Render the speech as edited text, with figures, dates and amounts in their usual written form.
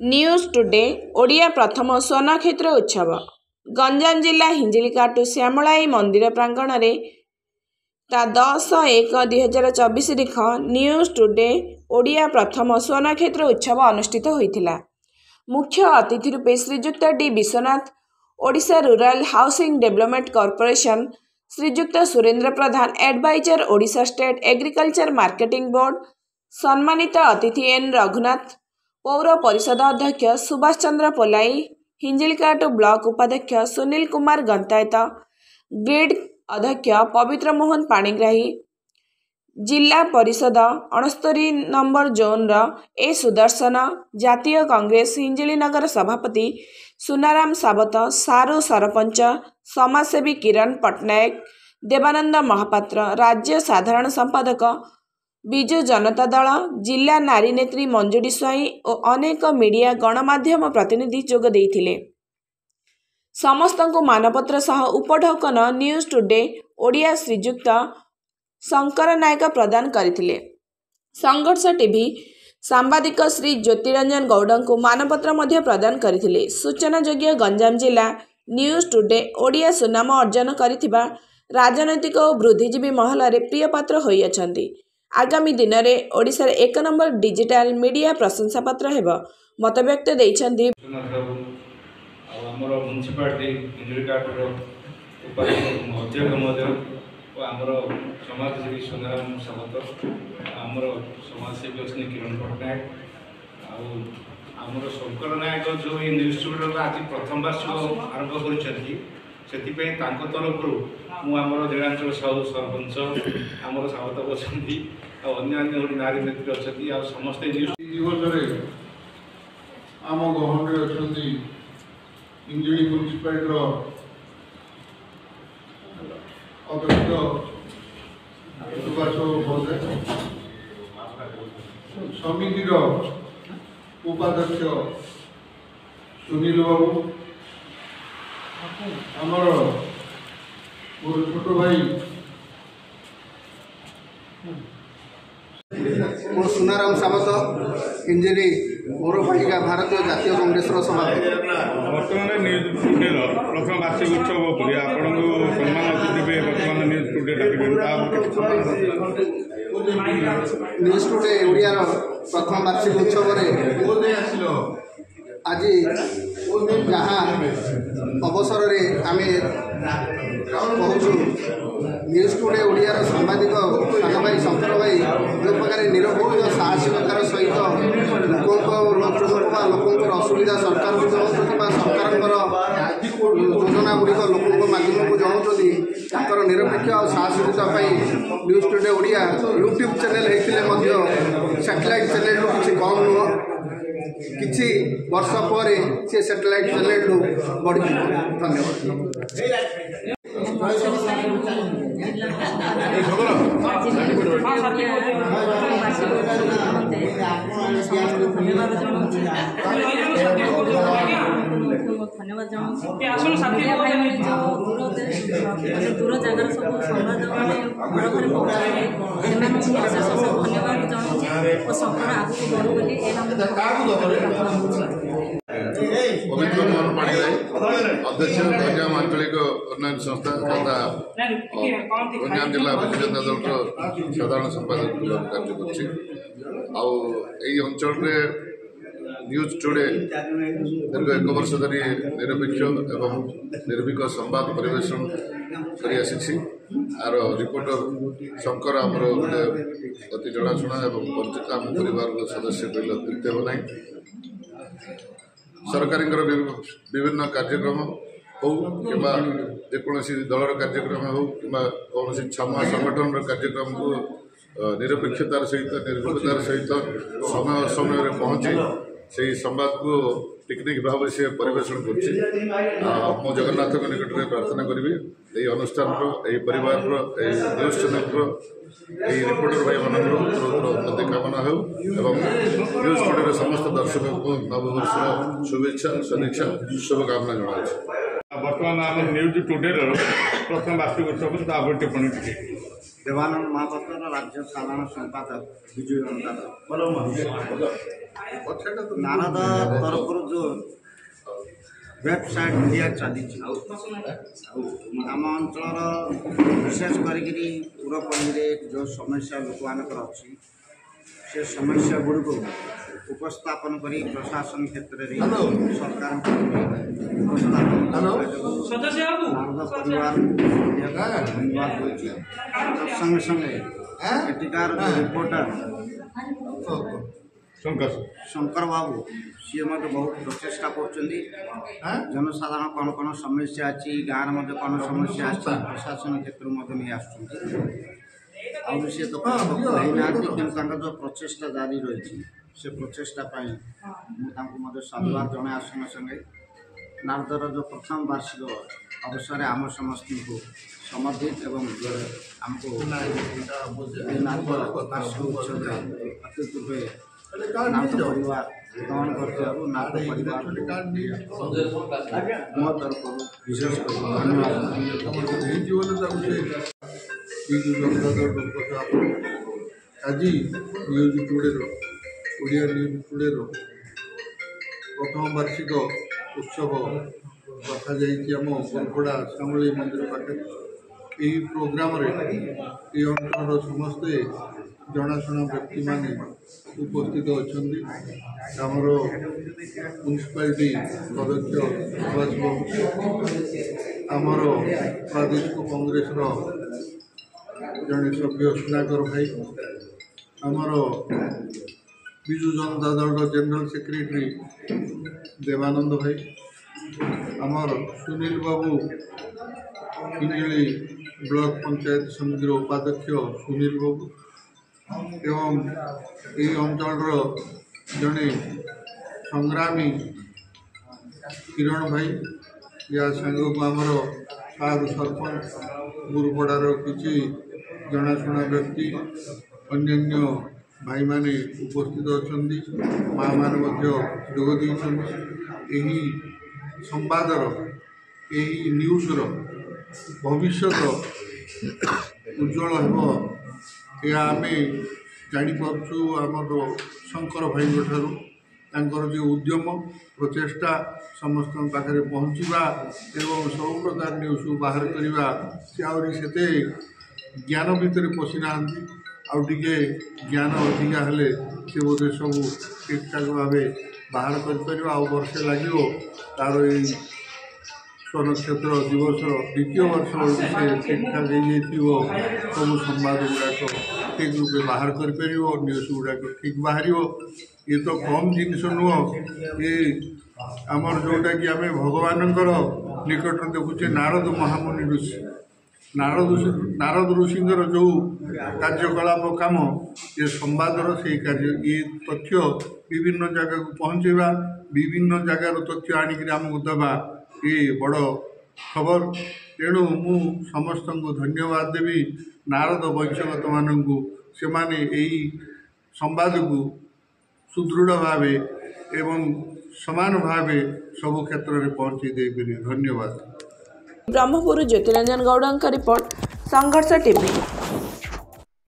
News today Odia प्रथम स्वर्ण क्षेत्र उत्सव गंजाम जिला हिंजिलिकाटू श्यामलाई मंदिर प्रांगण में 10/1/2024 तारीख न्यूज टुडे ओडिया प्रथम स्वर्ण क्षेत्र उत्सव अनुष्ठित होता। मुख्य अतिथि रूपे श्रीजुक्त D Vishwanath Odisha rural housing development corporation, श्रीजुक्त Surendra Pradhan adviser Odisha state agriculture marketing board, सम्मानित अतिथि एन रघुनाथ पौर परिषद अध्यक्ष सुभाष चंद्र पोलाई, हिंजिलिकाटू ब्लॉक उपाध्यक्ष सुनील कुमार गंतायत, ग्रिड अध्यक्ष पवित्र मोहन पाणिग्राही, जिला परिषद 69 नंबर जोन ए सुदर्शन, जातीय कांग्रेस हिंजिलीनगर सभापति सुनाराम सावत, सारू सरपंच, समाजसेवी किरण पट्टनायक, देवानंद महापात्र, राज्य साधारण संपादक विजु जनता दल, जिला नारी नेत्री मंजुड़ी स्वाई और अनेक मीडिया गणमाध्यम प्रतिनिधि जोग देइथिले। समस्तଙ୍କୁ मानपत्र सह उपढौकन न्यूज टुडे ओडिया श्रीजुक्त शंकर नायक प्रदान करथिले। संघर्ष टीवी सांबादिक श्री ज्योतिरंजन गौड़ को मानपत्र मध्य प्रदान करथिले। सूचनायोग्य गंजाम जिला न्यूज टुडे ओडिया सुनाम अर्जन करिथिबा राजनैतिक और बुद्धिजीवी महल रे प्रिय पात्र होई अछंती। आगामी दिन में ओडिशा रे 1 नंबर डिजिटल मीडिया प्रशंसा पत्र हेब मत व्यक्त देइछंती। आमर म्युनिसिपालिटी हिंजिलिकाटूर उपाध्यक्ष महोदय और आमर समाजसेवी सुनाराम सावत, आमर समाजसेवी अच्छे किरण पट्टनायक आमर शंकर नायक जो न्यूज टुडे आज प्रथम वर्ष आरंभ कर तरफ मुझे जिलांचल साहू सरपंच आमर सावत बसती अन्य नारी नेत्री अच्छा समस्त दिवस आम गहन अच्छा हिंजिली म्युनिसिपालिटी अध्यक्ष सुभाष महोदय, समितिर उपाध्यक्ष सुनील बाबू, आमर मोर छोट भाई मो सुनाराम सावत, हिंजिली मोर भाईका भारतीय जातीय कांग्रेस सभापति। बर्तमान न्यूज टुडेर प्रथम वार्षिक उत्सव पर आपण सम्मान अतिथि बर्तमान news today news today Odia प्रथम वार्षिक उत्सव आज जहाँ अवसर आम कहूँ न्यूज टुडे ओडिया सांबादिक सान भाई शंकर भाई जो प्रकार निरपेक्ष साहसिकतार सहित लोक असुविधा सरकार को जनाऊँ सरकार योजना गुड़िक लोक मध्यम को जनाऊँ निरपेक्ष और साहसिकता news today Odia YouTube channel होते सैटेलाइट चैनल किसी कम नुह किसी वर्ष पर से सैटेलाइट चैनल बढ़। धन्यवाद। धन्यवाद दूर जगार सब संवाद घर घर पहुँचाई धन्यवाद जनाऊँ और शंकर आगे बढ़ू बोली पवित्र मोहन पाणिग्राही अध्यक्ष गंजाम आंचलिक उन्नयन संस्था तथा गंजाम जिला विजु जनता दल साधारण संपादक कार्य कर न्यूज टुडे दीर्घ 1 वर्ष धरी निरपेक्ष एवं निर्भीक संवाद परिवेशन कर आर रिपोर्टर शंकर आमर गोटे अति जनाशुना एवं परिचित आम परिवार सदस्य कहले अत्युक्ति हो ना। सरकारी विभिन्न कार्यक्रम हो कि जेकोसी दलर कार्यक्रम हो कि कौन छमा संगठन कार्यक्रम को निरपेक्षतार सहित निर्भीकतार सहित समय समय पहुँची से संवाद को टेक्निक भाव से परिवेशन कर जगन्नाथ निकट में प्रार्थना करी अनुष्ठान परिवार न्यूज चैनल रिपोर्टर भाई मान उन्नति कामना हो न्यूज टुडे समस्त दर्शक को नववर्ष शुभेच्छा सदिच्छा शुभकामना जनाऊँ। बर्तमान आम न्यूज टुडे प्रथम वार्षिक उत्सव टिप्पणी टी देवानंद महापात्र राज्य साधारण संपादक विजय जनता नारद तरफ जो वेबसाइट मीडिया चली आम अंचल विशेष करी पूरपल्ली जो समस्या लोक मानकर अच्छी से समस्या गुड़ को उपस्थापन करी प्रशासन क्षेत्र में सरकार उपस्थापन धन्यवाद संगे संगे एटिकार रिपोर्टर शंकर बाबू सी मत बहुत प्रचेषा कर जनसाधारण कौन कौन समस्या अच्छी गाँव में कौन समस्या प्रशासन क्षेत्र में नहीं आसुँच सी तो ना कि जो प्रचेषा जारी रही से प्रचेषा मुझे साधुवाद जन संगे संगे नारदर जो प्रथम वार्षिक अवसर आम समस्त को समर्थित एवं आमको वार्षिक उत्सव अतिथि रूपे नाथ परिवार ग्रहण करते नाथ परिवार मो तरफ विशेष धन्यवाद। आज news today Odia news today प्रथम वार्षिक उत्सव रखा आम बरपड़ा श्यामली मंदिर पाखे यही प्रोग्राम ये अंचल समस्ते जनाशुना व्यक्ति मान उपस्थित अच्छा आमर म्युनिसिपालिटी अध्यक्ष सुभाष बाबू आमर प्रादेशिक कांग्रेस जड़े सभ्य सुनाकर भाई आमर विजु जनता दल जनरल सेक्रेटरी देवानंद भाई आमर सुनील बाबू हिंजली ब्लॉक पंचायत समितिर उपाध्यक्ष सुनील बाबू एवं ये अंचल जड़े संग्रामी किरण भाई या सांग को आमर साधु सरपंच गुरुपड़ार किसी जनाशुना व्यक्ति अन्य भाई माने उपस्थित अच्छा माँ मैंने जोगदी यही संवादर यही न्यूज़र भविष्य उज्जवल हो या आम जापरु आमर शंकर भाई ठार जो उद्यम प्रचेषा समस्त पाखे पहुँचवा एवं सब प्रकार न्यूज़ बाहर करवा से आहरी ज्ञान भितर पशि ना आउे ज्ञान अधिका हेले से बोधे सब ठीक ठाक भाव बाहर कर वर्षे लगे तार स्वर्ण क्षेत्र दिवस द्वितीय वर्ष से ठीक ठाक हो सब संवाद गुड़ाक ठीक रूपे बाहर कर न्यूज़ गुड़ाक ठीक बाहर ये तो कम जिनस नुह ये आमर जोटा कि आम भगवान निकट देखुचे नारद महामुनि ऋषि नारद ऋषिंर जो कार्यकलाप काम ये संवादर से कार्य ये तथ्य विभिन्न जगह को पहुँचवा विभिन्न जगार तथ्य आणिक आमको देवा ये बड़ खबर तेणु मु समस्त को धन्यवाद देवी नारद वंशगत मानू से माने यही संवाद को सुदृढ़ भाव एवं समान भाव सब क्षेत्र में पहुँची दे धन्यवाद। ब्रह्मपुर ज्योतिरंजन गौड़ रिपोर्ट संघर्ष टीवी।